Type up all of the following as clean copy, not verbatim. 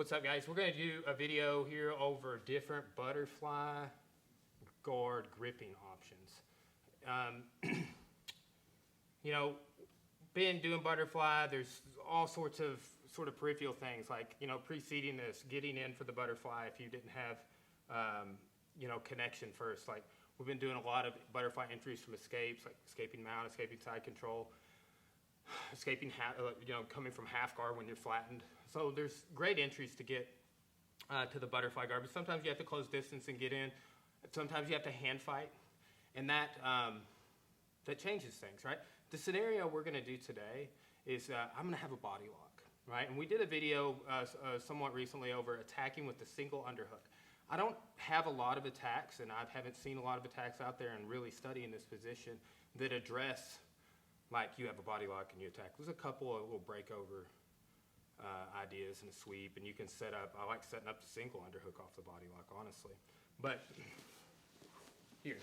What's up, guys? We're going to do a video here over different butterfly guard gripping options. You know, been doing butterfly, there's all sorts of peripheral things like, preceding this, getting in for the butterfly if you didn't have, connection first. Like, we've been doing a lot of butterfly entries from escapes, like escaping mount, escaping side control, escaping, coming from half guard when you're flattened. So there's great entries to get to the butterfly guard, but sometimes you have to close distance and get in. Sometimes you have to hand fight, and that changes things, right? The scenario we're going to do today is I'm going to have a body lock, right? And we did a video somewhat recently over attacking with the single underhook. I don't have a lot of attacks, and I haven't seen a lot of attacks out there and really studying this position that address like you have a body lock and you attack. There's a couple of little breakover ideas and a sweep, and you can set up, I like setting up the single underhook off the body lock, honestly. But here,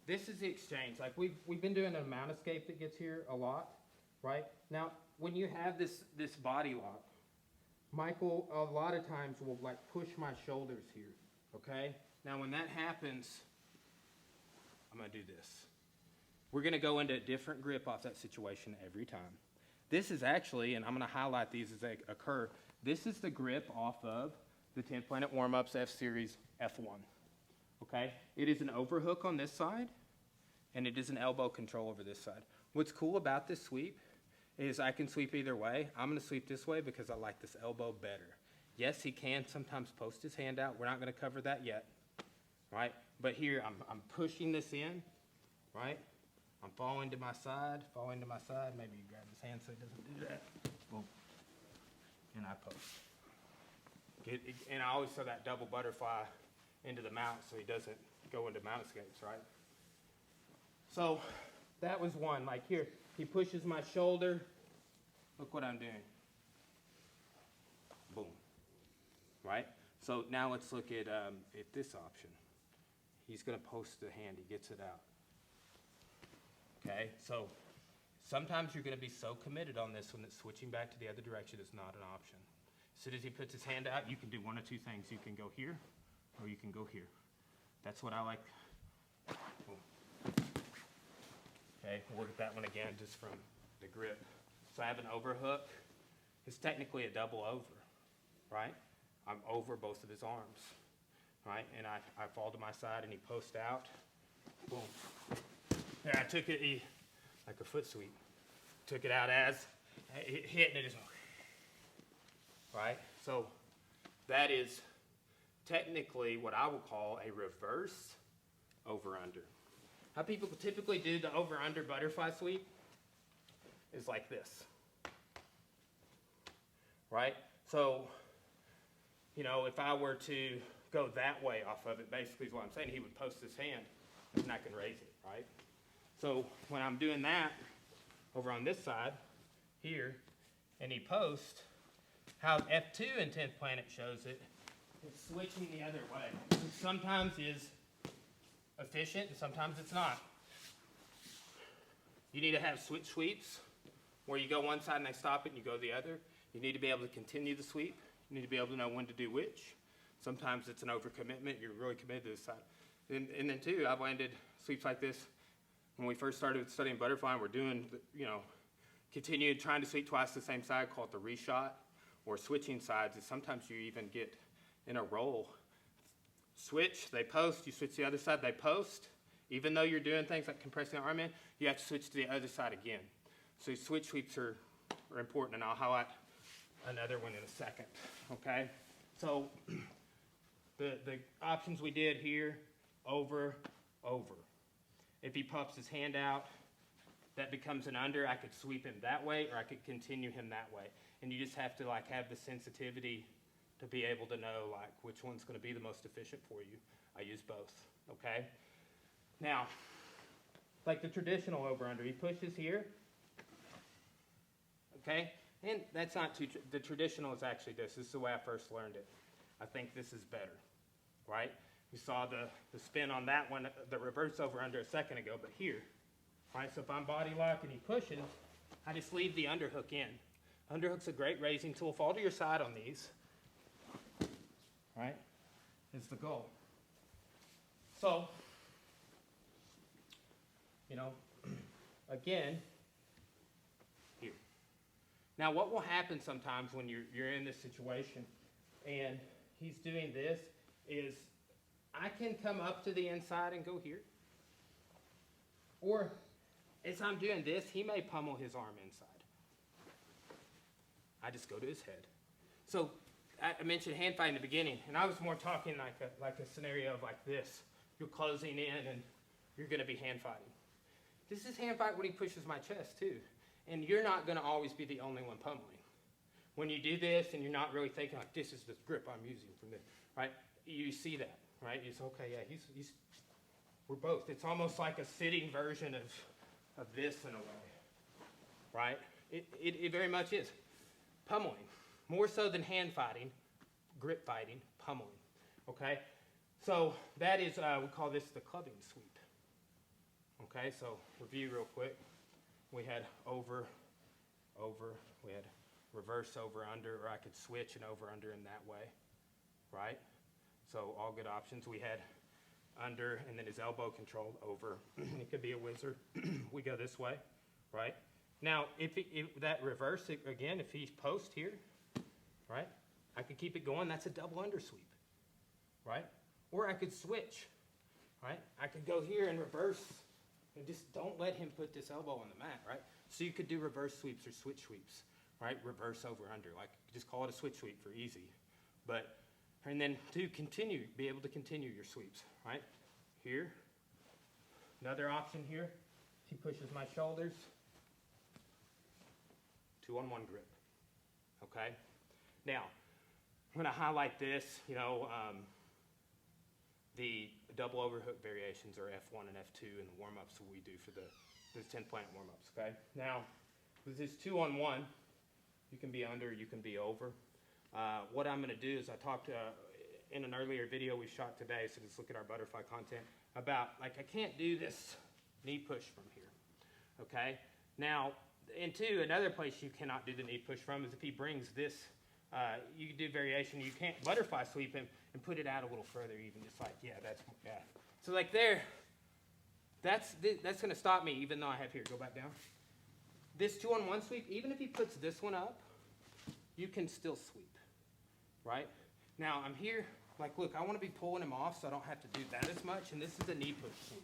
this is the exchange. Like we've been doing a mount escape that gets here a lot, right? Now, when you have this body lock, Michael a lot of times will like push my shoulders here, okay? Now when that happens, I'm gonna do this. We're gonna go into a different grip off that situation every time. This is actually, and I'm gonna highlight these as they occur, this is the grip off of the 10th Planet Warm-Ups F-Series F1, okay? It is an overhook on this side, and it is an elbow control over this side. What's cool about this sweep is I can sweep either way. I'm gonna sweep this way because I like this elbow better. Yes, he can sometimes post his hand out. We're not gonna cover that yet, right? But here, I'm pushing this in, right? I'm falling to my side, Maybe you grab his hand so he doesn't do that. Boom. And I post. And I always throw that double butterfly into the mount so he doesn't go into mount escapes, right? So that was one. Like here, he pushes my shoulder. Look what I'm doing. Boom. Right? So now let's look at this option. He's going to post the hand. He gets it out. Okay, so sometimes you're going to be so committed on this one that switching back to the other direction is not an option. As soon as he puts his hand out, you can do one of two things. You can go here, or you can go here. That's what I like. Boom. Okay, we'll look at that one again just from the grip. So I have an overhook. It's technically a double over, right? I'm over both of his arms, right? And I fall to my side and he posts out. Boom. There, I took it like a foot sweep. Took it out as it hit and it just, right? So that is technically what I will call a reverse over-under. How people typically do the over-under butterfly sweep is like this, right? So, if I were to go that way off of it, basically is what I'm saying, he would post his hand and I can raise it, right? So when I'm doing that over on this side here, and he posts, how F2 in 10th Planet shows it, it's switching the other way. Which sometimes is efficient and sometimes it's not. You need to have switch sweeps where you go one side and they stop it and you go the other. You need to be able to continue the sweep. You need to be able to know when to do which. Sometimes it's an overcommitment. You're really committed to this side. And then too, I've landed sweeps like this. When we first started studying butterfly, we're doing, continued trying to sweep twice the same side, called the reshot, or switching sides. And sometimes you even get in a roll. Switch, they post, you switch to the other side, they post. Even though you're doing things like compressing the arm in, you have to switch to the other side again. So switch sweeps are important, and I'll highlight another one in a second, okay? So the options we did here, over. If he pops his hand out, that becomes an under. I could sweep him that way, or I could continue him that way. And you just have to have the sensitivity to be able to know which one's going to be the most efficient for you. I use both, okay? Now, like the traditional over-under, he pushes here, okay? And that's not too, the traditional is actually this. This is the way I first learned it. I think this is better, right? You saw the spin on that one, the reverse over-under a second ago, but here, right? So if I'm body lock and he pushes, I just leave the underhook in. Underhook's a great raising tool. Fall to your side on these. right, is the goal. So, you know, again, here. Now what will happen sometimes when you're in this situation and he's doing this is I can come up to the inside and go here. Or as I'm doing this, he may pummel his arm inside. I just go to his head. So I mentioned hand fight in the beginning, and I was more talking like a scenario of like this. You're closing in and you're going to be hand fighting. This is hand fight when he pushes my chest too. And you're not going to always be the only one pummeling. When you do this and you're not really thinking like this is the grip I'm using from this, right? You see that, right? It's okay, yeah, we're both. It's almost like a sitting version of this in a way, right? It very much is. Pummeling, more so than hand fighting, grip fighting, pummeling, okay? So that is, we call this the clubbing sweep, okay? So review real quick. We had over, we had reverse over, under, or I could switch and over, under in that way, right? So all good options. We had under, and then his elbow controlled over. It could be a whizzer. We go this way, right? Now, if that reverse, again, if he's post here, right, I could keep it going. That's a double under sweep, right? Or I could switch, right? I could go here and reverse and just don't let him put this elbow on the mat, right? So you could do reverse sweeps or switch sweeps, right? Reverse over, under, like just call it a switch sweep for easy. But, and then to continue, be able to continue your sweeps, right? Here, another option here, he pushes my shoulders, 2-on-1 grip, okay? Now, I'm gonna highlight this, you know, the double overhook variations are F1 and F2 in the warm-ups we do for the 10-plant warm-ups, okay? Now, with this 2-on-1, you can be under, you can be over. What I'm gonna do is I talked in an earlier video we shot today, so just look at our butterfly content, about, like, I can't do this knee push from here, okay? Now, and two, another place you cannot do the knee push from is if he brings this, you can do variation, you can't butterfly sweep him and put it out a little further even, just like, yeah, that's, yeah. So like there, that's gonna stop me even though I have here, go back down. This 2-on-1 sweep, even if he puts this one up, you can still sweep, right? Now I'm here, like look, I wanna be pulling him off so I don't have to do that as much, and this is a knee push sweep.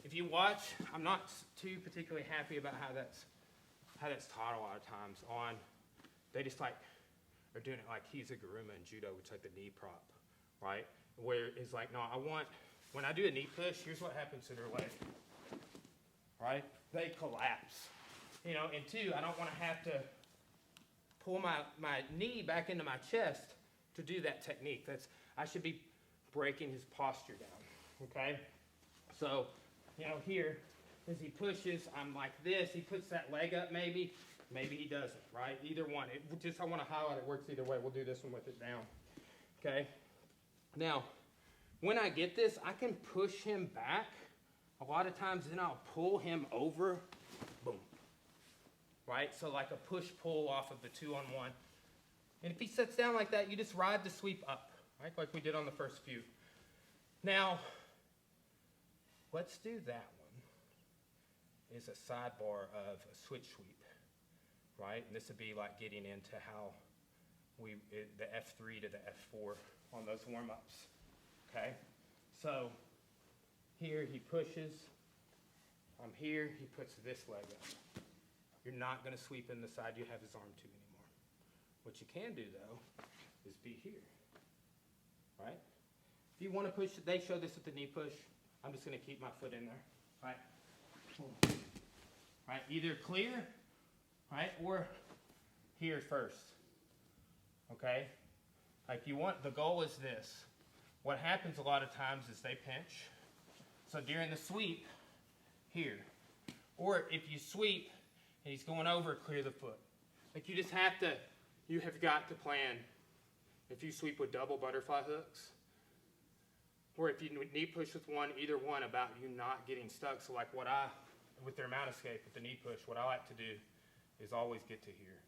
If you watch, I'm not too particularly happy about how that's taught a lot of times on, they just like, are doing it like he's a Garuma in judo, which is like the knee prop, right? Where it's like, no, when I do a knee push, here's what happens to their leg, right? They collapse, you know, and two, I don't want to have to pull my knee back into my chest to do that technique. I should be breaking his posture down, okay? So, you know, here, as he pushes, I'm like this, he puts that leg up maybe he doesn't, right? Either one, I want to highlight it works either way. We'll do this one with it down, okay? Now, when I get this, I can push him back. A lot of times then I'll pull him over, boom, right? So like a push-pull off of the 2-on-1. And if he sits down like that, you just ride the sweep up, right? Like we did on the first few. Now, let's do that one. Is a sidebar of a switch sweep, right? And this would be like getting into how the F3 to the F4 on those warm-ups, okay? So here he pushes, I'm here, he puts this leg up. You're not gonna sweep in the side you have his arm to anymore. What you can do though, is be here, right? If you wanna push, they show this with the knee push, I'm just gonna keep my foot in there, right? Right, either clear, right, or here first, okay? Like the goal is this. What happens a lot of times is they pinch. So during the sweep, here. Or if you sweep and he's going over, clear the foot. Like you have got to plan, if you sweep with double butterfly hooks, or if you knee push with one, either one, about you not getting stuck. So like with their mount escape, with the knee push, what I like to do is always get to here,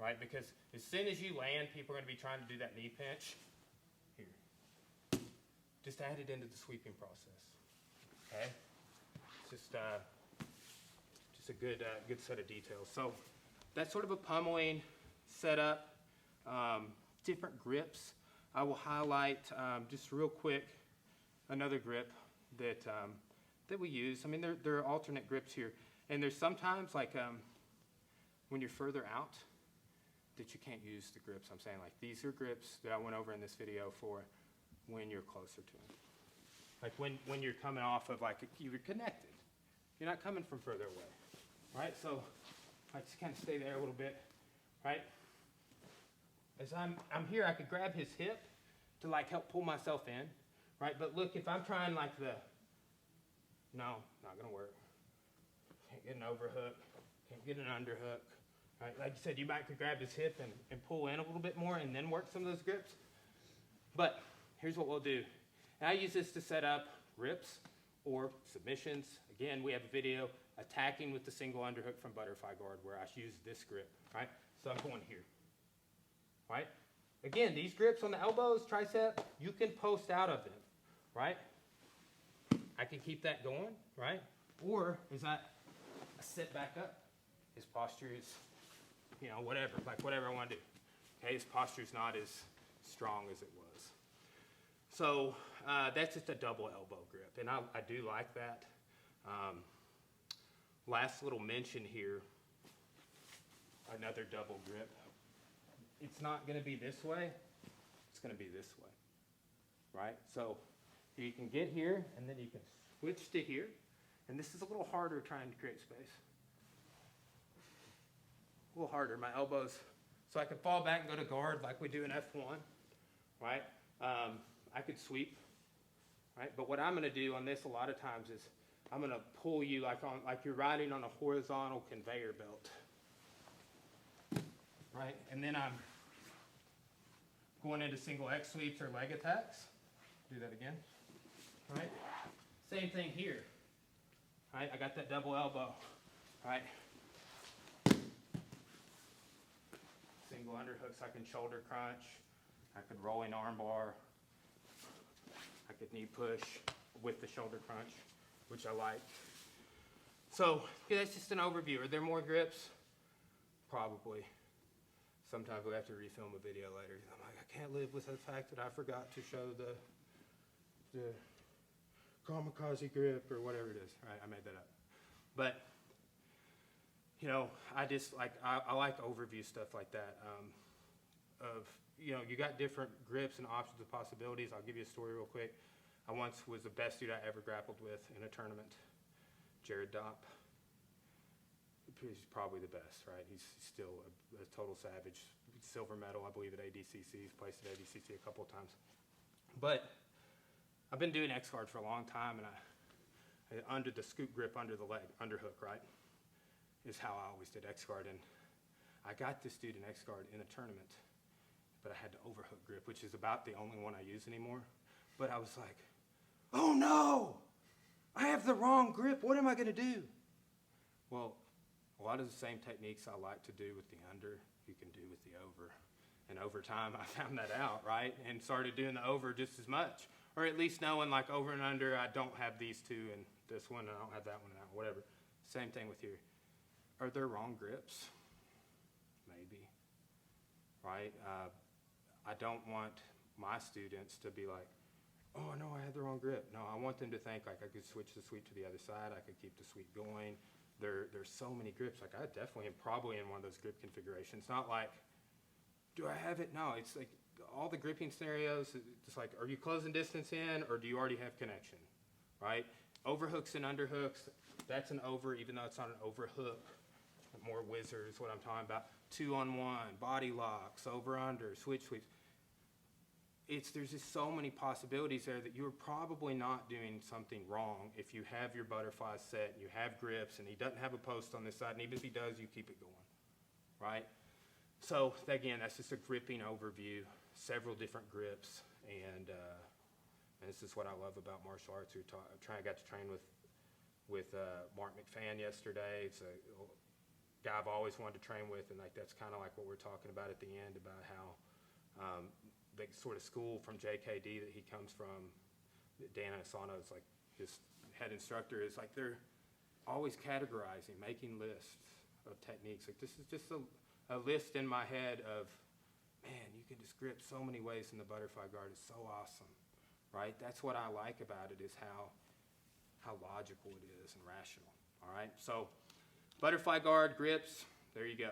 right? Because as soon as you land, people are gonna be trying to do that knee pinch, just add it into the sweeping process. Okay? Just a good set of details. So that's sort of a pummeling setup. Different grips. I will highlight just real quick another grip that we use. I mean, there are alternate grips here, and there's sometimes like when you're further out that you can't use the grips. I'm saying like these are grips that I went over in this video for when you're closer to them. Like when you're coming off of like you're connected. You're not coming from further away, right? So I just kind of stay there a little bit, right? As I'm here, I could grab his hip to like help pull myself in, right? But look, if I'm trying like no, not gonna work. Can't get an overhook, can't get an underhook, right? Like you said, you might could grab his hip and pull in a little bit more and then work some of those grips. But here's what we'll do. And I use this to set up grips or submissions. Again, we have a video attacking with the single underhook from Butterfly Guard where I use this grip, right? So I'm going here, right? Again, these grips on the elbows, tricep, you can post out of them, right? I can keep that going, right? Or as I sit back up, his posture is, whatever I want to do. Okay, his posture is not as strong as it was. So that's just a double elbow grip, and I do like that. Last little mention here, another double grip. It's not going to be this way, it's going to be this way, right? So you can get here, and then you can switch to here, and this is a little harder trying to create space. A little harder, my elbows, so I can fall back and go to guard like we do in F1, right? I could sweep, right? But what I'm going to do on this a lot of times is I'm going to pull you like you're riding on a horizontal conveyor belt, right? And then I'm going into single X sweeps or leg attacks. Do that again, right? Same thing here, right? I got that double elbow, right? Single underhooks, I can shoulder crunch. I could rolling arm bar. I could knee push with the shoulder crunch, which I like. So yeah, that's just an overview. Are there more grips? Probably. Sometimes we'll have to refilm a video later. I'm like, I can't live with the fact that I forgot to show the kamikaze grip or whatever it is. Right, I made that up. But I just like I like overview stuff like that. You got different grips and options of possibilities. I'll give you a story real quick. I once was the best dude I ever grappled with in a tournament, Jared Dopp. He's probably the best, right? He's still a total savage. Silver medal, I believe, at ADCC. He's placed at ADCC a couple of times. But I've been doing X-Guard for a long time, and I under the scoop grip under the leg, underhook, right, is how I always did X-Guard. And I got this dude in X-Guard in a tournament, but I had the overhook grip, which is about the only one I use anymore. But I was like, oh no, I have the wrong grip. What am I going to do? Well, a lot of the same techniques I like to do with the under, you can do with the over. And over time, I found that out, right? And started doing the over just as much. Or at least knowing like over and under, I don't have these two and this one, and I don't have that one, and whatever. Same thing with here. Are there wrong grips? Maybe, right? I don't want my students to be like, oh, no, I had the wrong grip. No, I want them to think like I could switch the sweep to the other side. I could keep the sweep going. There's so many grips. Like I definitely am probably in one of those grip configurations. Not like, do I have it? No, it's like all the gripping scenarios. It's like, are you closing distance in or do you already have connection, right? Overhooks and underhooks, that's an over, even though it's not an overhook. More whizzer is what I'm talking about. 2-on-1, body locks, over under, switch sweeps. There's just so many possibilities there that you're probably not doing something wrong if you have your butterfly set and you have grips and he doesn't have a post on this side, and even if he does, you keep it going, right? So again, that's just a gripping overview, several different grips, and this is what I love about martial arts. I got to train with Mark McFan yesterday. It's a guy I've always wanted to train with, and like that's kind of like what we're talking about at the end about how the sort of school from JKD that he comes from Dan Asano is like his head instructor, is like they're always categorizing, making lists of techniques. Like this is just a list in my head of, man, you can just grip so many ways in the butterfly guard. It's so awesome, right? That's what I like about it, is how logical it is and rational, all right? So butterfly guard, grips, there you go.